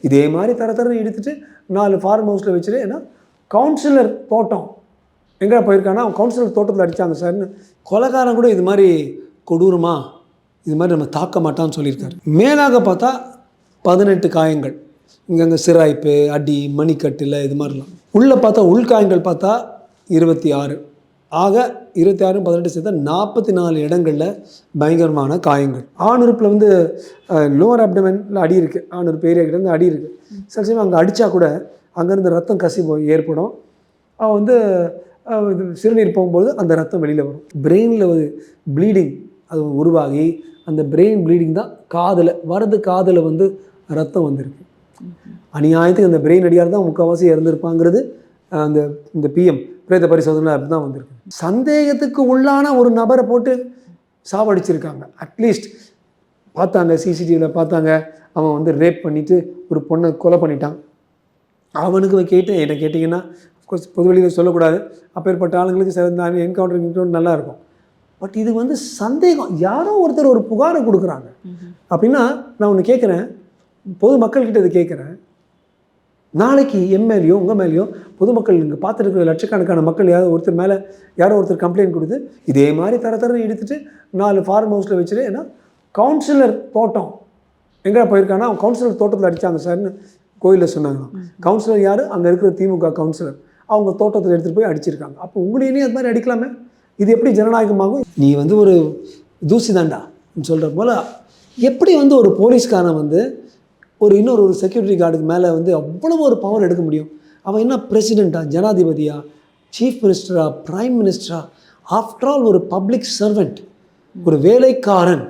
இதே மாதிரி தரன்னு எடுத்துகிட்டு 4 ஃபார்ம் ஹவுஸில் வச்சுட்டு, ஏன்னா கவுன்சிலர் தோட்டம் எங்கே போயிருக்காங்கன்னா அவன் கவுன்சிலர் தோட்டத்தில் அடித்தாங்க சார்னு. கொலைகாரன் கூட இது மாதிரி கொடூரமாக இது மாதிரி நம்ம தாக்க மாட்டான்னு சொல்லியிருக்காரு. மேலாக பார்த்தா 18 காயங்கள், இங்கங்கே சிராய்ப்பு, அடி, மணிக்கட்டில் இது மாதிரிலாம். உள்ளே பார்த்தா உள்காயங்கள் பார்த்தா 26. ஆக 26, 18 சேர்த்தா 44 இடங்களில் பயங்கரமான காயங்கள். ஆணுறுப்பில் வந்து லோவர் அப்டமனில் அடி இருக்குது, ஆணுறுப்பு ஏரியா கிட்ட இருந்து அடி இருக்குது. சில சமயம் அங்கே அடித்தா கூட அங்கேருந்து ரத்தம் கசிவு ஏற்படும். அவன் வந்து சிறுநீர் போகும்போது அந்த ரத்தம் வெளியில் வரும். பிரெயினில் ப்ளீடிங் அது உருவாகி அந்த பிரெயின் ப்ளீடிங் தான் காதில் வந்து ரத்தம் வந்திருக்கு. அநியாயத்துக்கு அந்த பிரெயின் அடியார் தான் முக்கால்வாசி இறந்துருப்பாங்கிறது இந்த பிஎம் பிரேத பரிசோதனை அப்படி தான் வந்திருக்கு. சந்தேகத்துக்கு உள்ளான ஒரு நபரை போட்டு சாவடிச்சிருக்காங்க. அட்லீஸ்ட் பார்த்தாங்க, சிசிடிவியில் பார்த்தாங்க, அவன் வந்து ரேப் பண்ணிவிட்டு ஒரு பொண்ணை கொலை பண்ணிட்டான். அவனுக்கு என்ன கேட்டிங்கன்னா அஃப்கோர்ஸ் பொது வெளியில் சொல்லக்கூடாது, அப்பேற்பட்ட ஆளுங்களுக்கு சிறந்த என்கவுண்டர் நல்லாயிருக்கும். பட் இது வந்து சந்தேகம், யாரோ ஒருத்தர் ஒரு புகாரை கொடுக்குறாங்க அப்படின்னா நான் ஒன்று கேட்குறேன், பொதுமக்கள்கிட்ட இது கேட்குறேன். நாளைக்கு மேலேயோ உங்கள் மேலேயோ பொதுமக்கள் இங்கே பார்த்துருக்கிற லட்சக்கணக்கான மக்கள் யாரோ ஒருத்தர் கம்ப்ளைண்ட் கொடுத்து இதே மாதிரி தரன்னு எடுத்துகிட்டு 4 ஃபார்ம் ஹவுஸில் வச்சுட்டு, ஏன்னா கவுன்சிலர் தோட்டம் எங்கே போயிருக்காங்கன்னா அவன் கவுன்சிலர் தோட்டத்தில் அடித்தாங்க சார்னு கோயிலில் சொன்னாங்களாம். கவுன்சிலர் யார்? அங்கே இருக்கிற திமுக கவுன்சிலர். அவங்க தோட்டத்தில் எடுத்துகிட்டு போய் அடிச்சிருக்காங்க. அப்போ உங்களையே அது மாதிரி அடிக்கலாமே, இது எப்படி ஜனநாயகமாகும்? நீ வந்து ஒரு தூசி தாண்டா சொல்கிற போல் எப்படி வந்து ஒரு போலீஸ்காரன் வந்து இன்னொரு செக்யூரிட்டி கார்டுக்கு மேலே வந்து அவ்வளோ ஒரு பவர் எடுக்க முடியும்? அவன் என்ன பிரசிடெண்ட்டா, ஜனாதிபதியா, சீஃப் மினிஸ்டரா, பிரைம் மினிஸ்டரா? ஆஃப்டர் ஆல் ஒரு பப்ளிக் சர்வெண்ட், ஒரு வேலைக்காரன்.